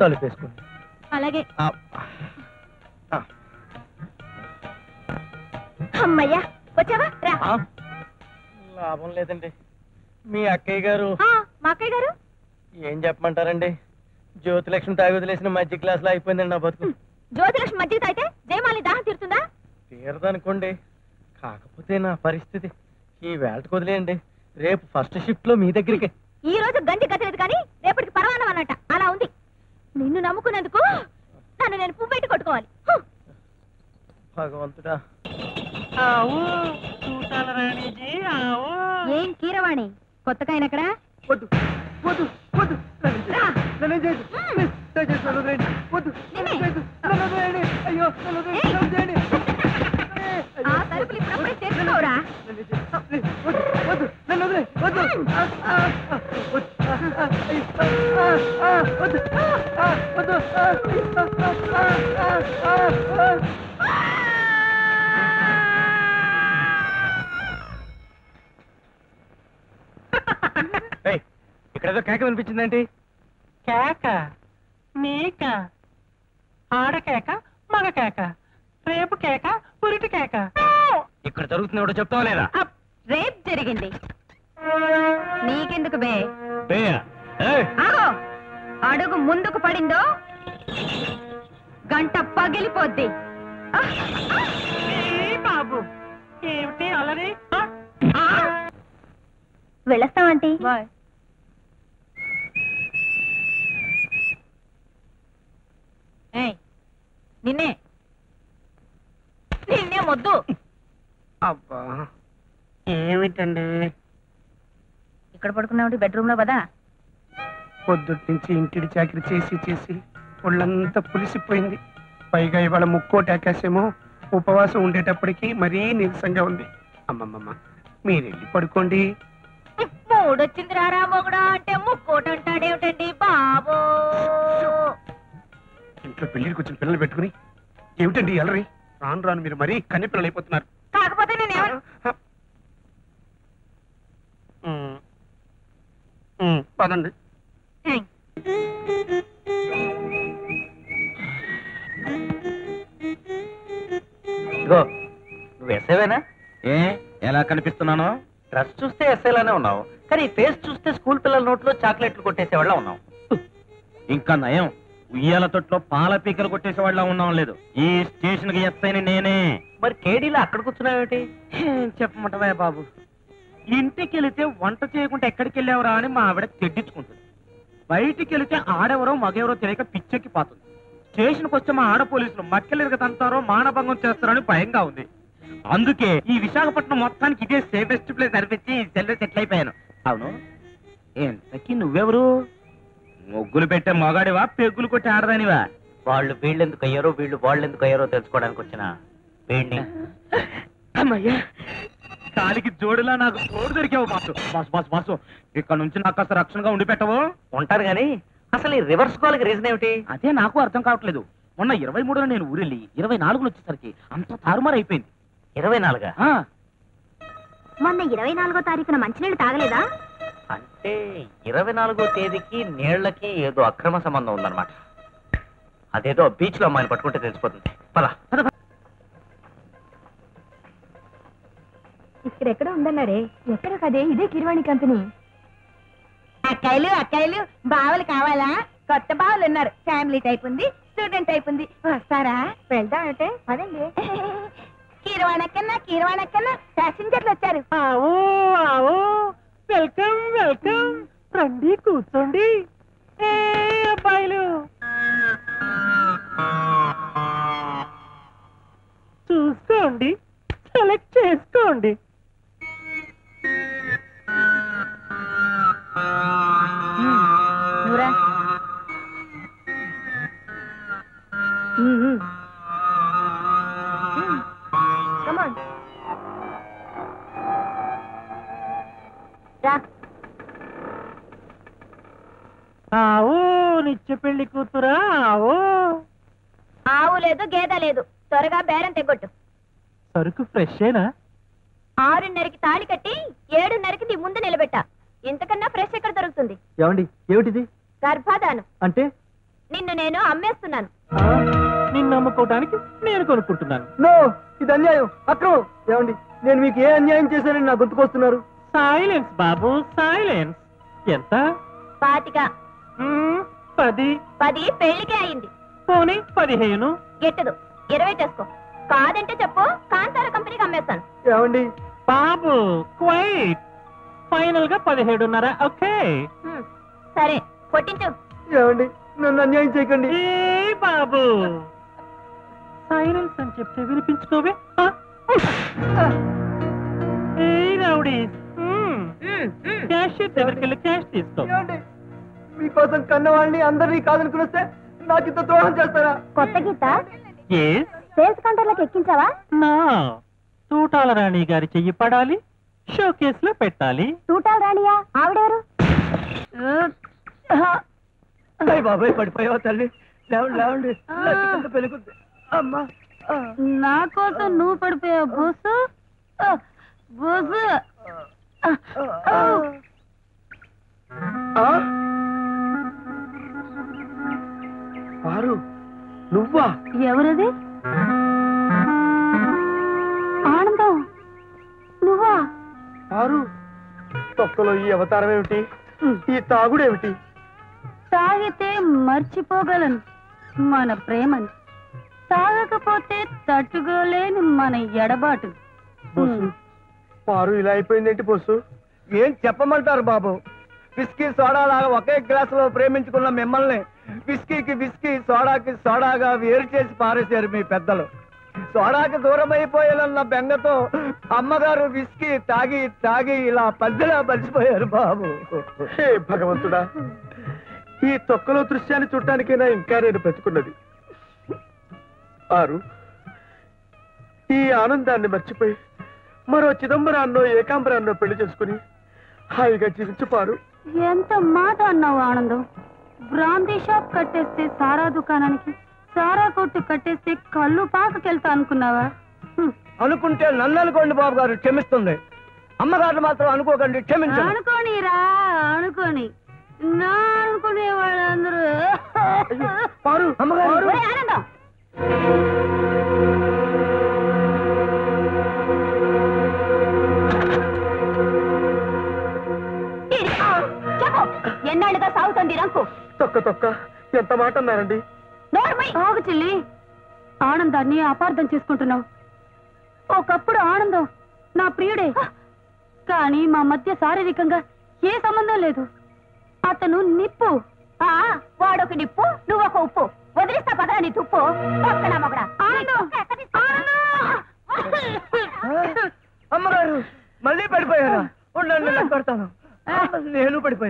తలుపేసుకోండి. అలాగే. అమ్మయ్యా, వచ్చావా? లాభం లేదండి. మీ అక్కయ్య గారు. మా అక్కయ్య గారు ఏం చెప్పమంటారండి? జ్యోతిలక్ష్మి తాగి వదిలేసిన మధ్య క్లాస్ లో అయిపోయిందండి నా బతుకు. జ్యోతిలక్ష్మి మధ్య తాగితే జయమాలి దాహం తీరుతుందా? తీరదనుకోండి. కాకపోతే నా పరిస్థితి ఈ వేళకు వదిలేయండి. రేపు ఫస్ట్ షిఫ్ట్ లో మీ దగ్గరికి. ఈ రోజు గంజి గతలేదు కానీ రేపటికి పరవానం అన్నట. అలా ఉంది. నిన్ను నమ్ముకున్నందుకు నన్ను నేను పువ్వు పెట్టి కొట్టుకోవాలి. భగవంతుడా. ఏం కీరవాణి, కొత్తగా ఆయన ఎక్కడ? వద్దు వద్దు వద్దు, అయ్యో ఆ తలుపులు ఇప్పుడప్పుడే తెచ్చుకోరా. ఇక్కడేదో కేక వినిపించిందేంటి? కేక? నీక? ఆడ కేక, మగ కేక, రేపు కేక, పురిటి కేక. ఇక్కడ జరుగుతుంది ఎవడో చెప్తావా లేదా? రేపు జరిగింది. నీకెందుకు బే? అడుగు ముందుకు పడిందో గంట పగిలిపోద్ది. బాబు ఏమిటి అలరి? వెళ్ళొస్తామంటీ. నిన్నే నిన్నే మొద్దు. అబ్బా ఏమిటండి ఇక్కడ పడుకున్నావు? బెడ్రూమ్ లో కదా. పొద్దుటి నుంచి ఇంటిడి చాకరీ చేసి చేసి ఒళ్ళంతా పులిసిపోయింది. పైగా ఇవాళ ముక్కోటి ఆకాశమో ఉపవాసం ఉండేటప్పటికి మరీ నీరసంగా ఉంది. అమ్మమ్మమ్మ మీరెళ్ళి పడుకోండి. మూడొచ్చింది రారా మొగుడా అంటే ముక్కోటి అంటాడేమిటండి బాబో? ఇంట్లో పెళ్లికి వచ్చిన పిల్లలు పెట్టుకుని ఏమిటండి ఎలరి? రాను రాను మీరు మరీ కన్నె పిల్లలు అయిపోతున్నారు. కాకపోతే పదండి. ఇదిగో నువ్వు ఎస్ఐవేనా? ఎలా కనిపిస్తున్నాను? డ్రెస్ చూస్తే ఎస్ఐలానే ఉన్నావు, కానీ ఫేస్ చూస్తే స్కూల్ పిల్లల నోట్లో చాక్లెట్లు కొట్టేసేవాళ్ళ ఉన్నావు. ఇంకా నయం, ఉయ్యాల తొట్లో పాల పీకలు కొట్టేసేవాళ్ళ ఉన్నాం. లేదు, ఈ స్టేషన్ కి ఎస్ఐని నేనే. మరి కేడీలో అక్కడ కూర్చున్నావేటి? చెప్పమంటవా బాబు, ఇంటికి వెళితే వంట చేయకుండా ఎక్కడికి వెళ్ళావురా అని మా ఆవిడ తెడ్డించుకుంటుంది. బయటికి వెళితే ఆడెవరో మగెవరో తెలియక పిచ్చెక్కి పోతుంది. స్టేషన్కి వచ్చే మా ఆడ పోలీసులు మక్కెలిరగ తంతారో మానభంగం చేస్తారో అని భయంగా ఉంది. అందుకే ఈ విశాఖపట్నం మొత్తానికి ఇదే సేఫెస్ట్ ప్లేస్ అనిపించి సెటిల్ అయిపోయాను. అవును, ఎంతకి నువ్వెవరు? ముగ్గులు పెట్టే మగాడివా, పెగ్గులు కొట్టి ఆడదానివా? వాళ్ళు వీళ్ళెందుకు అయ్యారో వీళ్ళు వాళ్ళెందుకు అయ్యారో తెలుసుకోవడానికి వచ్చిన వీడిని. అమ్మయ్యా, కాలికి జోడులా నాకు తోడు దొరికావు బాసు. బాసు బాసు బాసు, ఇక్కడ నుంచి నాకు కాస్త రక్షణగా ఉండి పెట్టవు? ఉంటారు గాని అసలు ఈ రివర్స్ కాల్కి రీజన్ ఏమిటి? అదే నాకు అర్థం కావట్లేదు. మొన్న 23న నేను ఊరెళ్ళి 24 వచ్చేసరికి అంత తారుమారు అయిపోయింది. 24? మొన్న 24వ తారీఖున మంచినీళ్ళు తాగలేదా? అంటే 24వ తేదీకి నీళ్లకి ఏదో అక్రమ సంబంధం ఉందన్నమాట. అదేదో బీచ్ లో అమ్మాయిని పట్టుకుంటే తెలిసిపోతుంది. పద. ఇక్కడెక్కడ ఉందన్నారే? ఎక్కడ కదే? ఇదే కిరవాణి కంపెనీ. అక్కాయిలు అక్కాయిలు బావలు కావాలా? కొత్త బావలు ఉన్నారు. ఫ్యామిలీ టైప్ ఉంది, స్టూడెంట్ టైప్ ఉంది. వస్తారా? వెళ్దాం అంటే పదండి. కీరవాణక్కన్నా ప్యాసింజర్లు వచ్చారు. వెల్కమ్ వెల్కమ్, రండి కూర్చోండి. అబ్బాయిలు చూసుకోండి, సెలెక్ట్ చేసుకోండి. నూరా కమాన్ రా. ఆవు నిత్య పెళ్లి కూతురా? ఆవు లేదు, గేదె లేదు. త్వరగా బేరం తెగొట్టు. సరుకు ఫ్రెషేనా? 6:30కి తాళి కట్టి 7:30కి నీ ముందు నిలబెట్టా. ఇంతకన్నా ఫ్రెష్ ఎక్కడ దొరుకుతుంది? ఏమండి, ఏమిటిది? గర్భాధానం. అంటే నిన్ను నేను అమ్మేస్తున్నాను. నిన్ను అమ్ముకోవడానికి నేను కొనుక్కుంటున్నాను. నో, ఇది అన్యాయం, అక్రమం. ఏమండి, నేను మీకు ఏ అన్యాయం చేశానని నా గుర్తుకొస్తున్నారు? సైలెన్స్ బాబు, సైలెన్స్. ఎంత? 25. 10. 10 పెళ్లికే అయింది. పోనీ 15. గిట్టదు, 20 చేసుకో. కాదంటే చెప్పు, కాంతార కంపెనీకి అమ్మేస్తాను. ఏమండి బాబు క్వైట్. ఫైనల్ గా 17.5. ఓకే. సరే, కొట్టించు. ఏమండి, నన్ను అన్యాయం చేయకండి. ఏ బాబు, సైలెన్స్ అని చెప్తే వినిపించుకోవే. ఏ రౌడీ, క్యాషియర్ దగ్గరికి వెళ్ళి క్యాష్ తీసుకో. ఏమండి, మీకోసం కన్నవాళ్ళని అందరినీ కాదనుకుని వస్తే నాకు ఇంత ద్రోహం చేస్తారా? కొత్త గీత ఎస్. సేల్స్ కౌంటర్లోకి ఎక్కించావా? నా తూటాల రాణి గారి చెయ్యి పడాలి, షో కేస్ లో పెట్టాలి. తూటాల రాణియా? ఆవిడెవరు? అయ్య బాబాయ్, పడిపోయావా తల్లి? లేవండి లేవండి, లచ్చికంత పెళ్ళికొద్ది. అమ్మా, నా కోసం నువ్వు పడిపోయావు బోసు. బోసు, పారు, నువ్వా? ఎవరది? ఆనందం, నువ్వా? పారు, తొక్కలో ఈ అవతారం ఏమిటి? ఈ తాగుడేమిటి? తాగితే మర్చిపోగలను మన ప్రేమని, తాగకపోతే తట్టుకోలేని మన ఎడబాటు. బొస్సు, పారు ఇలా అయిపోయిందేంటి బొస్సు? ఏం చెప్పమంటారు బాబు? విస్కీ సోడా లాగా ఒకే గ్లాసులో ప్రేమించుకున్న మిమ్మల్ని విస్కీకి విస్కీ, సోడాకి సోడాగా వేరు చేసి పారేశారు మీ పెద్దలు. సోడాకి దూరం అయిపోయానన్న బెంగతో అమ్మగారు విస్కీ తాగి తాగి ఇలా పద్దెలా మర్చిపోయారు బాబు. హే భగవంతుడా, ఈ తొక్కలో దృశ్యాన్ని చూడటానికైనా ఇంకా నేను బ్రతుకున్నది. ఆరు, ఈ ఆనందాన్ని మర్చిపోయి మరో చిదంబరాన్నో ఏకాంబరాన్నో పెళ్లి చేసుకుని హాయిగా జీవించుపారు. ఎంత మాట అన్నావు ఆనందం. బ్రాందీ షాప్ కట్టేస్తే సారా దుకాణానికి, సారా కొట్టు కట్టేస్తే కళ్ళు పాకకెళ్తా అనుకున్నావా? అనుకుంటే నన్ను అనుకోండి బాబు గారు, క్షమిస్తుంది. అమ్మగారు మాత్రం అనుకోకండి, క్షమించండి. అనుకోనిరా, అనుకోని. నా అనుకునే వాళ్ళందరూ పారు, అమ్మగారు. ఓయ్ ఆనందం, చెప్పు, ఎన్నాళ్ళుగా సాగుతుంది రంకు? తొక్క తొక్క, ఎంత మాట అన్నారండి? ఆగు చెల్లి, ఆనందాన్ని అపార్థం చేసుకుంటున్నావు. ఒకప్పుడు ఆనందం నా ప్రియుడే, కానీ మా మధ్య శారీరకంగా ఏ సంబంధం లేదు. అతను నిప్పు. వాడొక నిప్పు, నువ్వొక ఉప్పు. వదిలిస్తా పదరా నీ తుప్పు. అమ్మగారు మళ్ళీ పడిపోయారా? ఉండండి, నేను పడతాను. నేను పడిపోయా.